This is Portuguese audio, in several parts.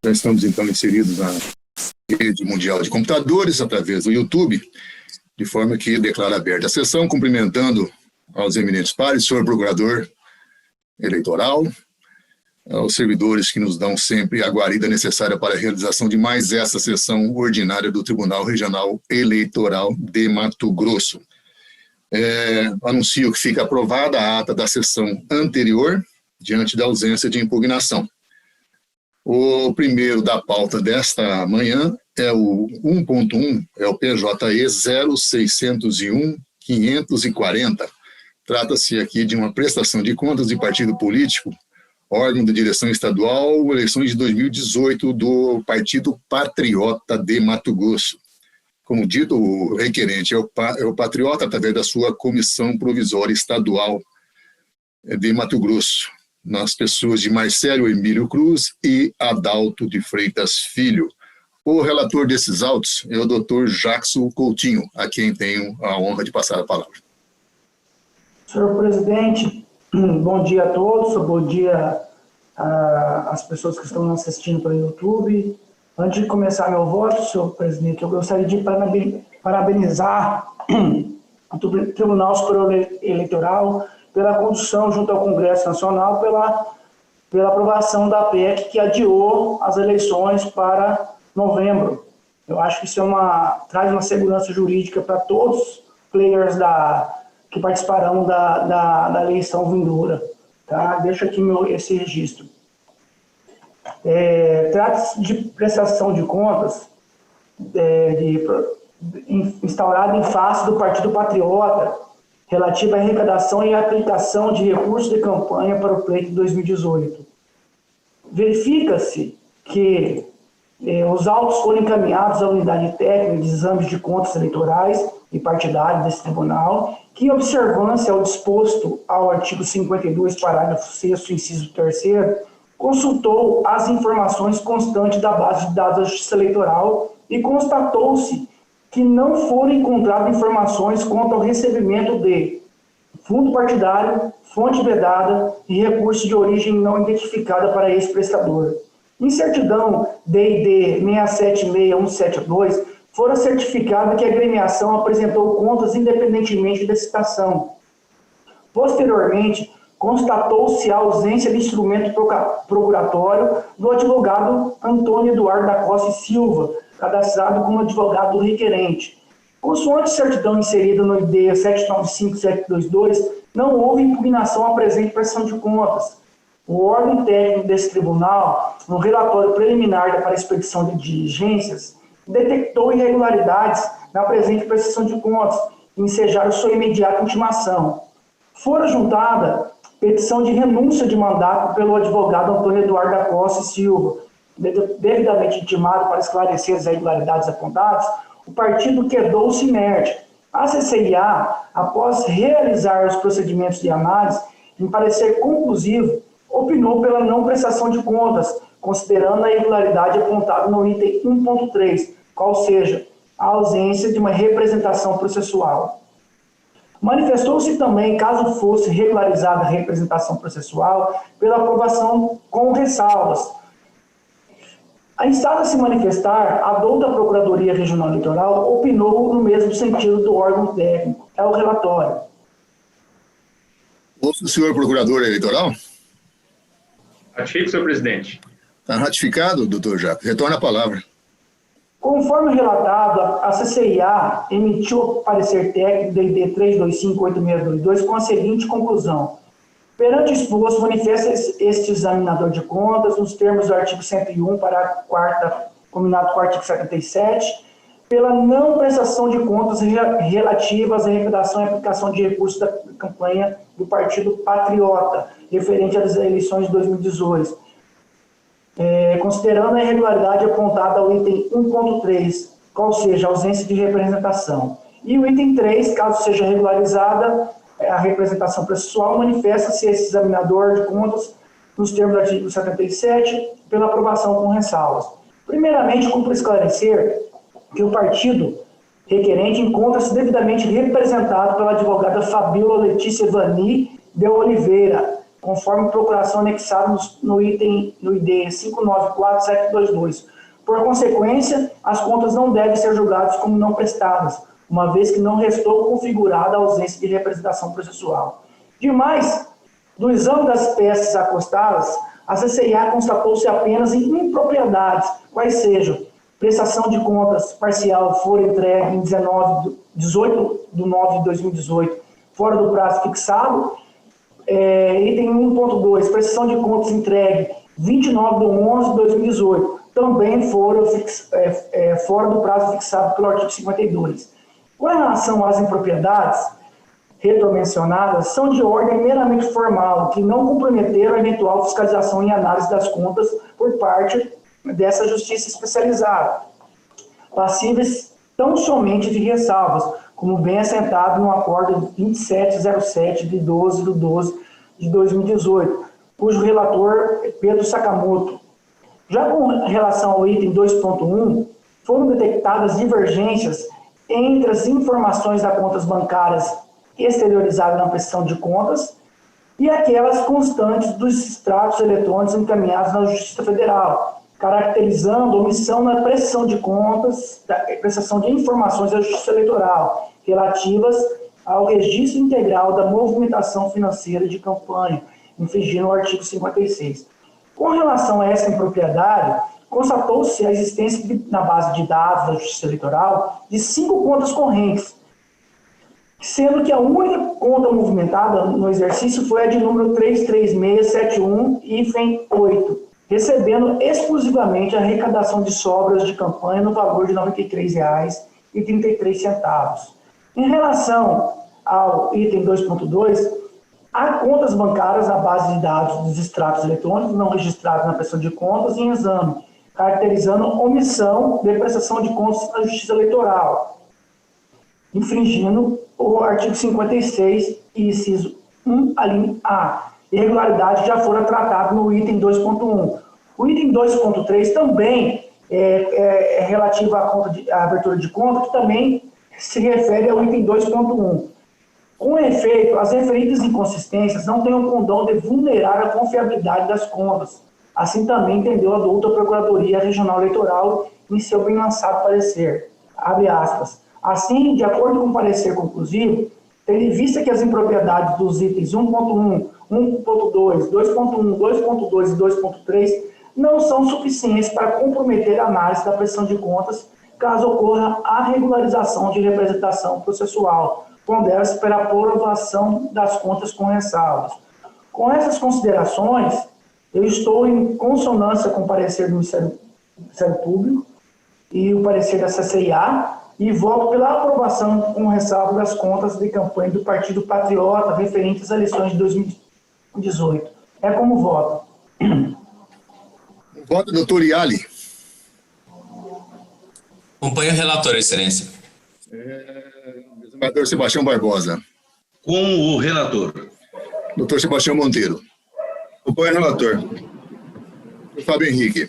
Já estamos, então, inseridos na rede mundial de computadores, através do YouTube, de forma que declara aberta a sessão, cumprimentando aos eminentes pares, senhor procurador eleitoral, aos servidores que nos dão sempre a guarida necessária para a realização de mais essa sessão ordinária do Tribunal Regional Eleitoral de Mato Grosso. Anuncio que fica aprovada a ata da sessão anterior, diante da ausência de impugnação. O primeiro da pauta desta manhã é o 1.1, é o PJE 0601-540. Trata-se aqui de uma prestação de contas de partido político, órgão de direção estadual, eleições de 2018 do Partido Patriota de Mato Grosso. Como dito, o requerente é o Patriota através da sua Comissão Provisória Estadual de Mato Grosso, nas pessoas de Marcelo Emílio Cruz e Adalto de Freitas Filho. O relator desses autos é o Dr. Jackson Coutinho, a quem tenho a honra de passar a palavra. Senhor presidente, bom dia a todos, bom dia às pessoas que estão nos assistindo pelo YouTube. Antes de começar meu voto, senhor presidente, eu gostaria de parabenizar o Tribunal Superior Eleitoral pela condução junto ao Congresso Nacional, pela aprovação da PEC que adiou as eleições para novembro. Eu acho que isso traz uma segurança jurídica para todos os players que participarão da eleição vindoura. Tá? Deixo aqui esse registro. Trata-se de prestação de contas instaurada em face do Partido Patriota, relativa à arrecadação e aplicação de recursos de campanha para o pleito de 2018. Verifica-se que os autos foram encaminhados à unidade técnica de exames de contas eleitorais e partidários desse tribunal, que, em observância ao disposto ao artigo 52, parágrafo 6º, inciso 3º, consultou as informações constantes da base de dados da Justiça Eleitoral e constatou-se que não foram encontradas informações quanto ao recebimento de fundo partidário, fonte vedada e recurso de origem não identificada para esse prestador. Em certidão DID 676172, fora certificado que a agremiação apresentou contas independentemente da citação. Posteriormente, constatou-se a ausência de instrumento procuratório do advogado Antônio Eduardo da Costa e Silva, cadastrado como advogado do requerente. Consoante certidão inserida no ID 795722, não houve impugnação à presente prestação de contas. O órgão técnico desse tribunal, no relatório preliminar para a expedição de diligências, detectou irregularidades na presente prestação de contas e ensejaram sua imediata intimação. Fora juntada petição de renúncia de mandato pelo advogado Antônio Eduardo da Costa e Silva, devidamente intimado para esclarecer as irregularidades apontadas, o partido quedou-se inerte. A CCIA, após realizar os procedimentos de análise, em parecer conclusivo, opinou pela não prestação de contas, considerando a irregularidade apontada no item 1.3, qual seja, a ausência de uma representação processual. Manifestou-se também, caso fosse regularizada a representação processual, pela aprovação com ressalvas. A instada a se manifestar, a douta Procuradoria Regional Eleitoral opinou no mesmo sentido do órgão técnico. É o relatório. O senhor procurador eleitoral? Ratifico, senhor presidente. Está ratificado, doutor Jaco. Retorna a palavra. Conforme relatado, a CCIA emitiu parecer técnico do ID 3258622 com a seguinte conclusão. Perante o exposto, manifesta este examinador de contas, nos termos do artigo 101, parágrafo 4º, combinado com o artigo 77, pela não prestação de contas relativas à arrecadação e aplicação de recursos da campanha do Partido Patriota, referente às eleições de 2018. Considerando a irregularidade apontada ao item 1.3, qual seja a ausência de representação. E o item 3, caso seja regularizada a representação processual, manifesta-se esse examinador de contas nos termos do artigo 77, pela aprovação com ressalvas. Primeiramente, cumpre esclarecer que o partido requerente encontra-se devidamente representado pela advogada Fabíola Letícia Vani de Oliveira, conforme procuração anexada no ID 594722. Por consequência, as contas não devem ser julgadas como não prestadas, uma vez que não restou configurada a ausência de representação processual. Demais, do exame das peças acostadas, a CCIA constatou-se apenas em impropriedades, quais sejam: prestação de contas parcial for entregue em 18 de 9 de 2018, fora do prazo fixado. Item 1.2, prestação de contas entregue 29 de 11 de 2018, também foram fora do prazo fixado pelo artigo 52. Com relação às impropriedades retromencionadas, são de ordem meramente formal, que não comprometeram a eventual fiscalização e análise das contas por parte dessa justiça especializada, passíveis tão somente de ressalvas, como bem assentado no acordo 2707 de 12 de 12 de 2018, cujo relator é Pedro Sakamoto. Já com relação ao item 2.1, foram detectadas divergências entre as informações das contas bancárias exteriorizadas na prestação de contas e aquelas constantes dos extratos eletrônicos encaminhados na Justiça Federal, caracterizando omissão na prestação de contas, prestação de informações da Justiça Eleitoral, relativas ao registro integral da movimentação financeira de campanha, infringindo o artigo 56. Com relação a essa impropriedade, constatou-se a existência na base de dados da Justiça Eleitoral de 5 contas correntes, sendo que a única conta movimentada no exercício foi a de número 33671-8, recebendo exclusivamente a arrecadação de sobras de campanha no valor de R$ 93,33. Em relação ao item 2.2, há contas bancárias na base de dados dos extratos eletrônicos não registrados na prestação de contas em exame, caracterizando omissão de prestação de contas na Justiça Eleitoral, infringindo o artigo 56, inciso 1, a linha A. Irregularidade já fora tratado no item 2.1. O item 2.3 também é relativo à abertura de conta, que também se refere ao item 2.1. Com efeito, as referidas inconsistências não têm o condão de vulnerar a confiabilidade das contas. Assim também entendeu a douta Procuradoria Regional Eleitoral em seu bem lançado parecer. Abre aspas. Assim, de acordo com o parecer conclusivo, tendo em vista que as impropriedades dos itens 1.1, 1.2, 2.1, 2.2 e 2.3 não são suficientes para comprometer a análise da prestação de contas caso ocorra a regularização de representação processual, quando ela espera a aprovação das contas com ressalvas. Com essas considerações, eu estou em consonância com o parecer do Ministério Público e o parecer da CCIA e voto pela aprovação com ressalva das contas de campanha do Partido Patriota referentes às eleições de 2018. É como voto. Voto, doutor Iali. Acompanho o relator, Excelência. Desembargador Sebastião Barbosa. Com o relator. Doutor Sebastião Monteiro. Acompanho o relator. Fábio Henrique.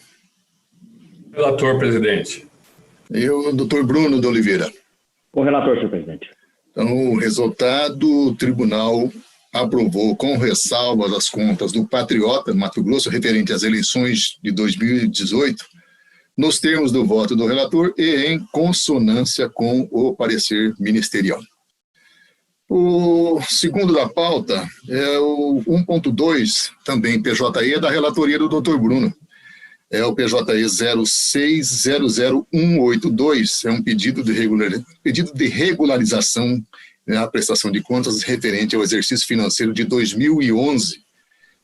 Relator, presidente. E o doutor Bruno de Oliveira. Com o relator, senhor presidente. Então, o resultado, o tribunal aprovou com ressalvas as contas do Patriota, Mato Grosso, referente às eleições de 2018, nos termos do voto do relator e em consonância com o parecer ministerial. O segundo da pauta é o 1.2, também PJE, da relatoria do doutor Bruno. É o PJE 0600182, é um pedido de regularização na prestação de contas referente ao exercício financeiro de 2011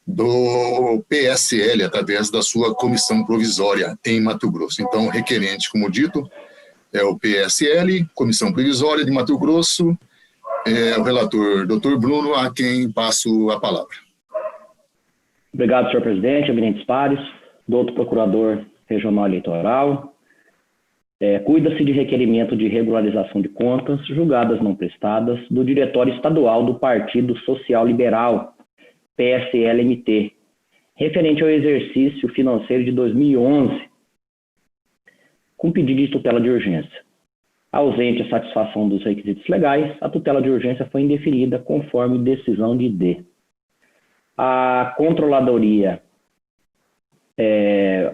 do PSL, através da sua comissão provisória em Mato Grosso. Então, o requerente, como dito, é o PSL, Comissão Provisória de Mato Grosso, é o relator, doutor Bruno, a quem passo a palavra. Obrigado, senhor presidente, eminentes pares, doutor Procurador Regional Eleitoral. Cuida-se de requerimento de regularização de contas julgadas não prestadas do Diretório Estadual do Partido Social Liberal, PSL-MT, referente ao exercício financeiro de 2011, com pedido de tutela de urgência. Ausente a satisfação dos requisitos legais, a tutela de urgência foi indeferida conforme decisão de D. a controladoria,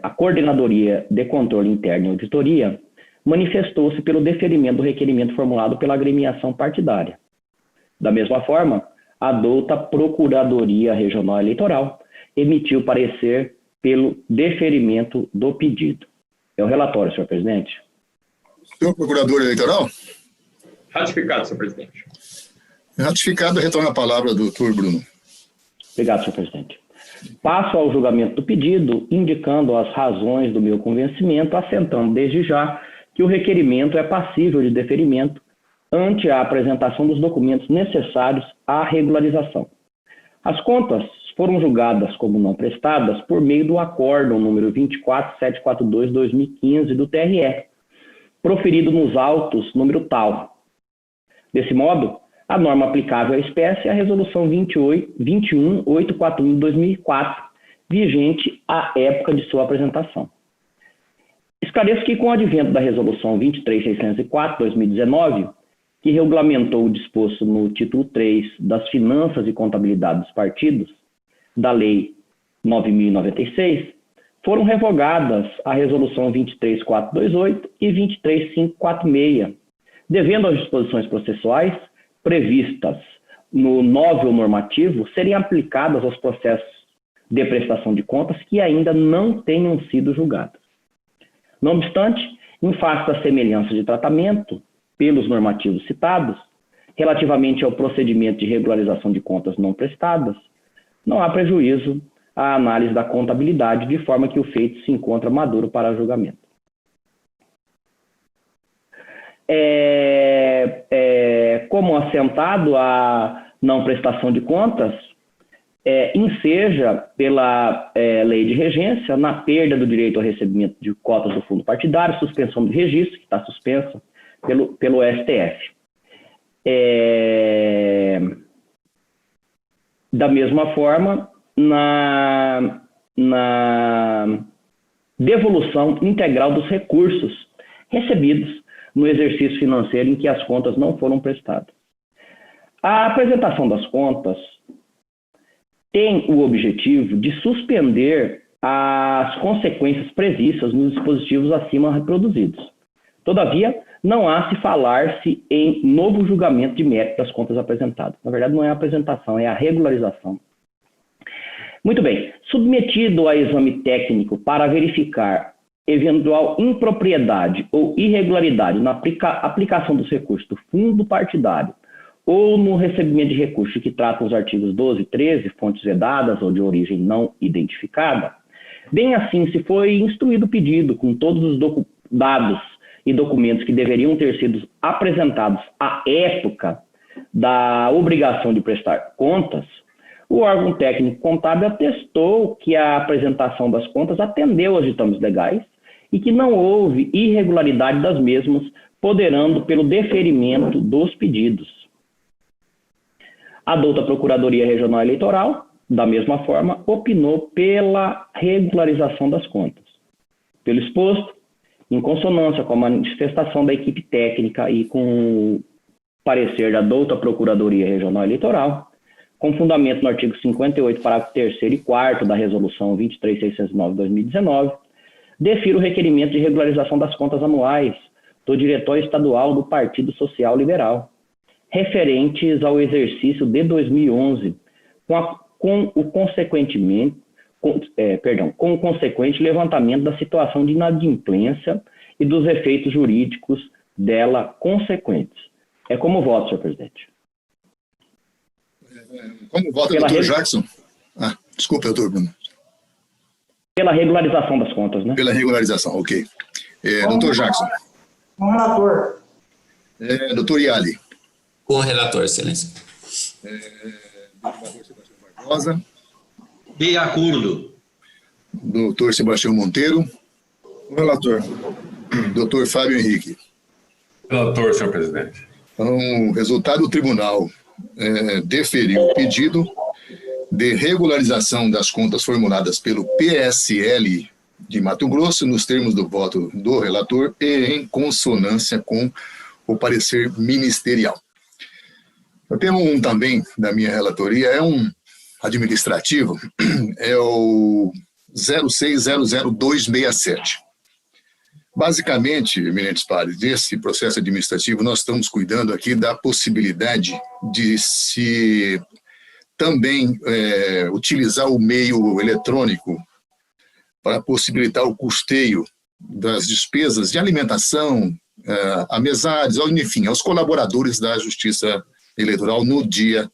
a Coordenadoria de Controle Interno e Auditoria manifestou-se pelo deferimento do requerimento formulado pela agremiação partidária. Da mesma forma, a douta Procuradoria Regional Eleitoral emitiu parecer pelo deferimento do pedido. É o relatório, senhor presidente. Senhor Procurador Eleitoral? Ratificado, senhor presidente. Ratificado, retorna a palavra ao doutor Bruno. Obrigado, senhor presidente. Passo ao julgamento do pedido, indicando as razões do meu convencimento, assentando desde já que o requerimento é passível de deferimento ante a apresentação dos documentos necessários à regularização. As contas foram julgadas como não prestadas por meio do acórdão número 24742/2015 do TRE, proferido nos autos número tal. Desse modo, a norma aplicável à espécie é a Resolução 21841/2004, vigente à época de sua apresentação. Esclareço que, com o advento da Resolução 23604/2019, que regulamentou o disposto no título 3 das Finanças e Contabilidade dos Partidos, da Lei 9.096, foram revogadas a Resolução 23428 e 23546, devendo as disposições processuais previstas no novel normativo serem aplicadas aos processos de prestação de contas que ainda não tenham sido julgados. Não obstante, em face da semelhança de tratamento pelos normativos citados, relativamente ao procedimento de regularização de contas não prestadas, não há prejuízo à análise da contabilidade, de forma que o feito se encontra maduro para julgamento. Como assentado a não prestação de contas, enseja pela lei de regência na perda do direito ao recebimento de cotas do fundo partidário, suspensão do registro, que está suspensa pelo STF. Da mesma forma, na devolução integral dos recursos recebidos no exercício financeiro em que as contas não foram prestadas. A apresentação das contas tem o objetivo de suspender as consequências previstas nos dispositivos acima reproduzidos. Todavia, não há se falar-se em novo julgamento de mérito das contas apresentadas. Na verdade, não é a apresentação, é a regularização. Muito bem. Submetido a exame técnico para verificar eventual impropriedade ou irregularidade na aplicação dos recursos do fundo partidário ou no recebimento de recursos que tratam os artigos 12 e 13, fontes vedadas ou de origem não identificada, bem assim, se foi instruído o pedido com todos os dados e documentos que deveriam ter sido apresentados à época da obrigação de prestar contas, o órgão técnico contábil atestou que a apresentação das contas atendeu aos ditames legais e que não houve irregularidade das mesmas, poderando pelo deferimento dos pedidos. A douta Procuradoria Regional Eleitoral, da mesma forma, opinou pela regularização das contas. Pelo exposto, em consonância com a manifestação da equipe técnica e com o parecer da douta Procuradoria Regional Eleitoral, com fundamento no artigo 58, parágrafo 3º e 4º da Resolução 23609/2019, defiro o requerimento de regularização das contas anuais do Diretório Estadual do Partido Social Liberal, referentes ao exercício de 2011, com o consequente levantamento da situação de inadimplência e dos efeitos jurídicos dela consequentes. É como voto, senhor presidente. Como vota o doutor Jackson? Desculpa, doutor Bruno. Pela regularização das contas, né? Pela regularização, ok. Doutor Jackson. Com o relator. Doutor Iali. Com o relator, excelência. Doutor Sebastião Barbosa. De acordo. Doutor Sebastião Monteiro. O relator. Doutor Fábio Henrique. Relator, senhor presidente. Então, o resultado do tribunal deferiu o pedido de regularização das contas formuladas pelo PSL de Mato Grosso, nos termos do voto do relator e em consonância com o parecer ministerial. Eu tenho também, da minha relatoria, administrativo é o 0600267. Basicamente, eminentes pares, desse processo administrativo, nós estamos cuidando aqui da possibilidade de se também utilizar o meio eletrônico para possibilitar o custeio das despesas de alimentação, a mesários, enfim, aos colaboradores da Justiça Eleitoral no dia,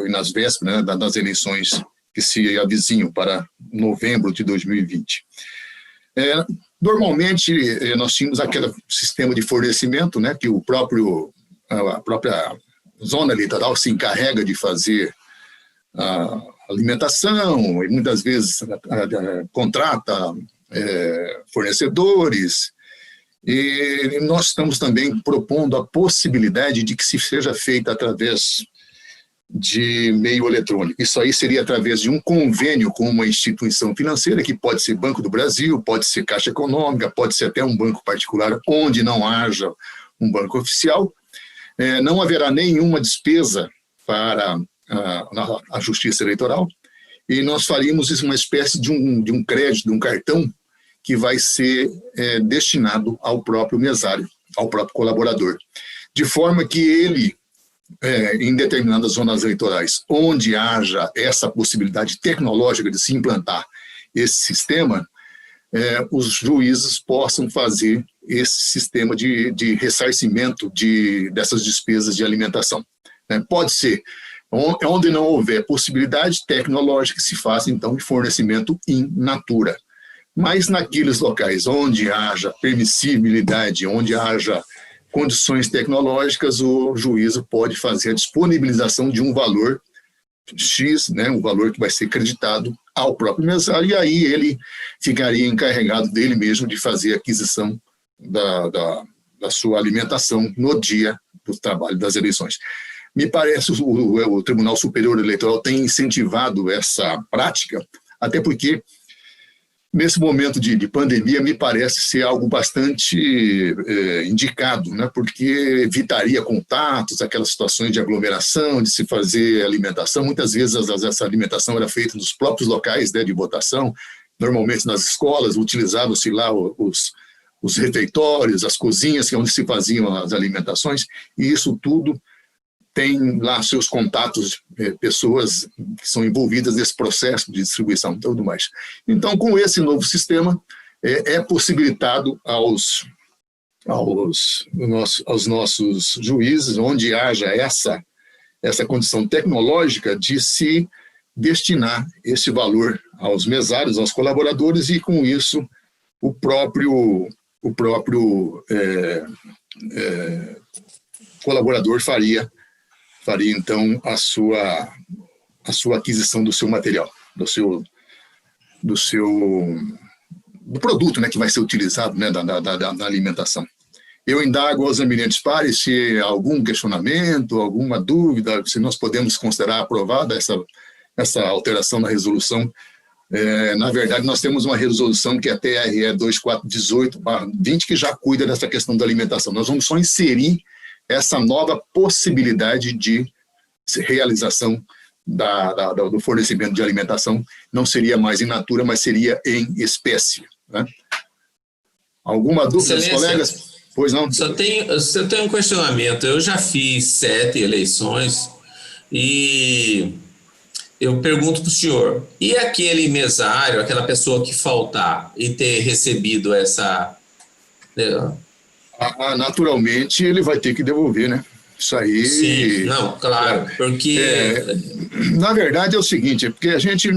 nas vésperas, né, das eleições que se avizinham para novembro de 2020. Normalmente, nós tínhamos aquele sistema de fornecimento, né, que a própria zona eleitoral se encarrega de fazer a alimentação, e muitas vezes contrata fornecedores, e nós estamos também propondo a possibilidade de que se seja feita através de meio eletrônico. Isso aí seria através de um convênio com uma instituição financeira, que pode ser Banco do Brasil, pode ser Caixa Econômica, pode ser até um banco particular, onde não haja um banco oficial. Não haverá nenhuma despesa para a Justiça Eleitoral, e nós faríamos isso uma espécie de um crédito, de um cartão, que vai ser destinado ao próprio mesário, ao próprio colaborador, de forma que ele, em determinadas zonas eleitorais, onde haja essa possibilidade tecnológica de se implantar esse sistema, os juízes possam fazer esse sistema de ressarcimento dessas despesas de alimentação. Pode ser, onde não houver possibilidade tecnológica, se faça, então, de fornecimento in natura. Mas naqueles locais onde haja permissibilidade, onde haja condições tecnológicas, o juízo pode fazer a disponibilização de um valor X, né, um valor que vai ser creditado ao próprio mesário, e aí ele ficaria encarregado dele mesmo de fazer a aquisição da sua alimentação no dia do trabalho das eleições. Me parece que o Tribunal Superior Eleitoral tem incentivado essa prática, até porque nesse momento de pandemia, me parece ser algo bastante indicado, né? Porque evitaria contatos, aquelas situações de aglomeração, de se fazer alimentação. Muitas vezes essa alimentação era feita nos próprios locais, né, de votação, normalmente nas escolas, utilizavam-se lá os refeitórios, as cozinhas, que é onde se faziam as alimentações, e isso tudo tem lá seus contatos, pessoas que são envolvidas nesse processo de distribuição e tudo mais. Então, com esse novo sistema, é possibilitado aos nossos juízes, onde haja essa condição tecnológica, de se destinar esse valor aos mesários, aos colaboradores, e com isso o próprio colaborador faria então a sua aquisição do seu material, do produto, né, que vai ser utilizado, né, da alimentação. Eu indago aos eminentes pares se há algum questionamento, alguma dúvida, se nós podemos considerar aprovada essa alteração na resolução. Na verdade, nós temos uma resolução que é a TRE 2418/20, que já cuida dessa questão da alimentação. Nós vamos só inserir essa nova possibilidade de realização do fornecimento de alimentação. Não seria mais in natura, mas seria em espécie, né? Alguma dúvida, dos colegas? Pois não? Só tenho um questionamento. Eu já fiz 7 eleições e eu pergunto para o senhor, e aquele mesário, aquela pessoa que faltar e ter recebido essa... Naturalmente, ele vai ter que devolver, né? Isso aí... Sim, não, claro, porque... na verdade é o seguinte, porque a gente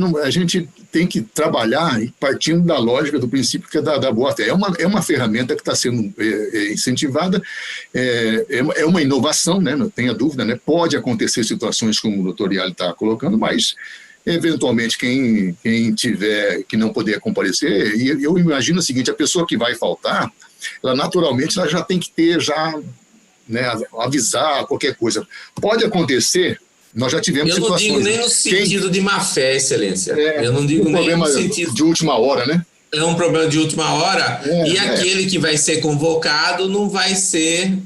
tem que trabalhar partindo da lógica, do princípio que é da boa-fé. É uma ferramenta que está sendo incentivada, é uma inovação, né? Não tenha dúvida, né? Pode acontecer situações como o doutor Iali está colocando, mas eventualmente quem que não puder comparecer, e eu imagino o seguinte, a pessoa que vai faltar, ela naturalmente ela já tem que ter, né, avisar qualquer coisa. Pode acontecer, nós já tivemos situações... Eu não digo nem no sentido de má fé, excelência. Eu não digo nem no sentido... de última hora, né? É um problema de última hora, aquele que vai ser convocado não vai ser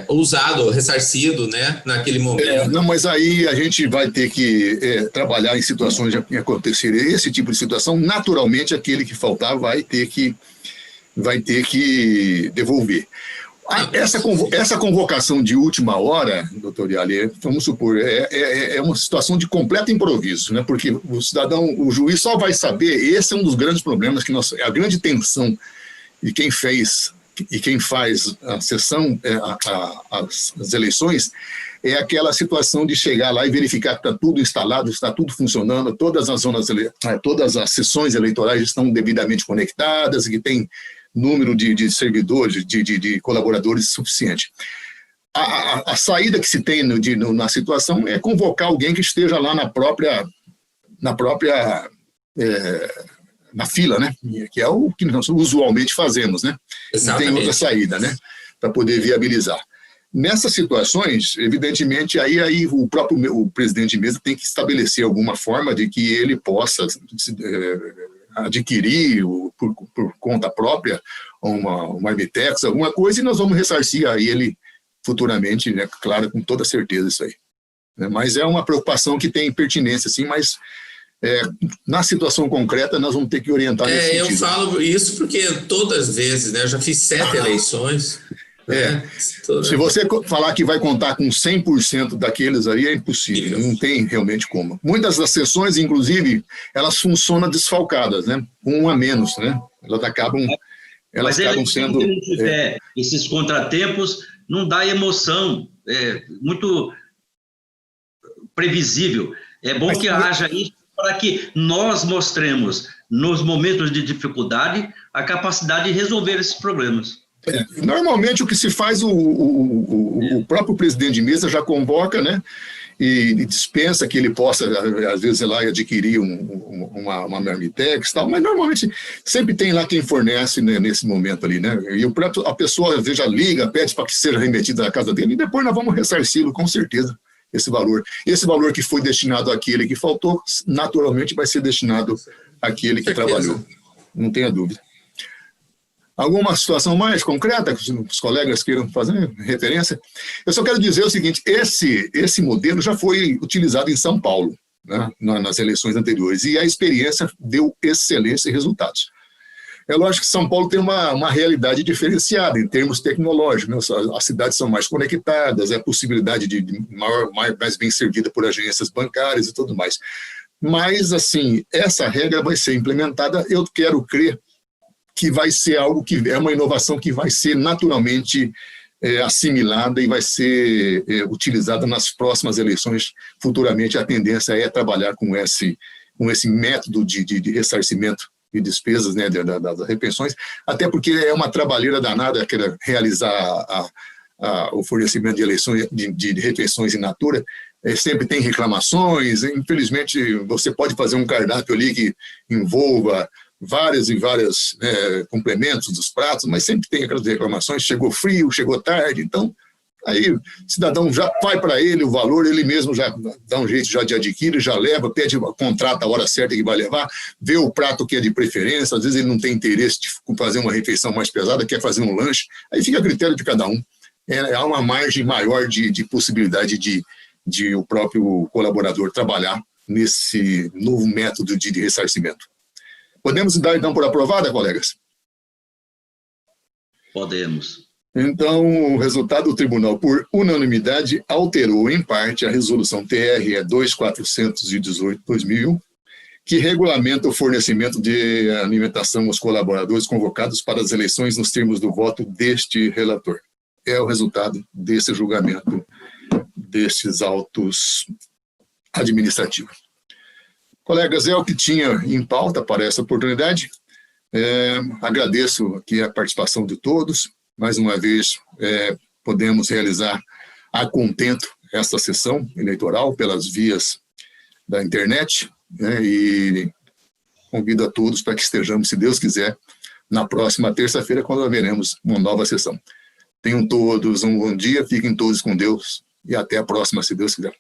usado, ressarcido, né, naquele momento. Não, mas aí a gente vai ter que trabalhar em situações que acontecerem esse tipo de situação. Naturalmente, aquele que faltar vai ter que devolver. Essa convocação de última hora, doutor Yali, vamos supor, é uma situação de completo improviso, né? Porque o juiz só vai saber, esse é um dos grandes problemas, a grande tensão de quem faz a sessão, as eleições, é aquela situação de chegar lá e verificar que está tudo instalado, está tudo funcionando, todas as sessões eleitorais estão devidamente conectadas, que tem número de servidores, de colaboradores suficiente. A saída que se tem na situação é convocar alguém que esteja lá na fila, né? Que é o que nós usualmente fazemos, né? Exatamente. Não tem outra saída, né? Para poder viabilizar. Nessas situações, evidentemente, aí o presidente de mesa tem que estabelecer alguma forma de que ele possa adquirir por conta própria uma Armitex, alguma coisa, e nós vamos ressarcir a ele futuramente, né? Claro, com toda certeza isso aí. Mas é uma preocupação que tem pertinência, sim, mas na situação concreta nós vamos ter que orientar nesse sentido. Eu falo isso porque todas as vezes, né, eu já fiz 7 eleições. Se você falar que vai contar com 100% daqueles aí, é impossível, não tem realmente como. Muitas das sessões, inclusive, elas funcionam desfalcadas, né? Com um a menos, né? Elas acabam sendo... Se não tiver esses contratempos, não dá emoção, é muito previsível. É bom que haja isso para que nós mostremos, nos momentos de dificuldade, a capacidade de resolver esses problemas. Normalmente o que se faz, o próprio presidente de mesa já convoca, né, e dispensa que ele possa, às vezes, ir lá e adquirir uma Marmitex e tal, mas normalmente sempre tem lá quem fornece, né, nesse momento ali, né, e a pessoa às vezes já liga, pede para que seja remetida à casa dele, e depois nós vamos ressarci-lo, com certeza, esse valor. Esse valor que foi destinado àquele que faltou, naturalmente vai ser destinado àquele que trabalhou, não tenha dúvida. Alguma situação mais concreta que os colegas queiram fazer referência? Eu só quero dizer o seguinte, esse modelo já foi utilizado em São Paulo, né, nas eleições anteriores, e a experiência deu excelentes resultados. É lógico que São Paulo tem uma realidade diferenciada em termos tecnológicos, né? As cidades são mais conectadas, a possibilidade de mais bem servida por agências bancárias e tudo mais. Mas, assim, essa regra vai ser implementada, eu quero crer que vai ser algo que é uma inovação que vai ser naturalmente assimilada e vai ser utilizada nas próximas eleições. Futuramente, a tendência é trabalhar com esse método de ressarcimento de despesas, né, das repensões, até porque é uma trabalheira danada realizar o fornecimento de eleições, de refeições in natura. Sempre tem reclamações, infelizmente você pode fazer um cardápio ali que envolva vários complementos dos pratos, mas sempre tem aquelas reclamações, chegou frio, chegou tarde, então aí o cidadão já vai para ele o valor, ele mesmo já dá um jeito já de adquirir, já leva, contrata a hora certa que vai levar, vê o prato que é de preferência, às vezes ele não tem interesse de fazer uma refeição mais pesada, quer fazer um lanche, aí fica a critério de cada um. Há uma margem maior de possibilidade de o próprio colaborador trabalhar nesse novo método de ressarcimento. Podemos dar, então, por aprovada, colegas? Podemos. Então, o resultado do tribunal, por unanimidade, alterou, em parte, a resolução TRE 2418/2001, que regulamenta o fornecimento de alimentação aos colaboradores convocados para as eleições nos termos do voto deste relator. É o resultado desse julgamento, destes autos administrativos. Colegas, é o que tinha em pauta para essa oportunidade. Agradeço aqui a participação de todos. Mais uma vez, podemos realizar a contento esta sessão eleitoral pelas vias da internet, né, e convido a todos para que estejamos, se Deus quiser, na próxima terça-feira, quando haveremos uma nova sessão. Tenham todos um bom dia, fiquem todos com Deus e até a próxima, se Deus quiser.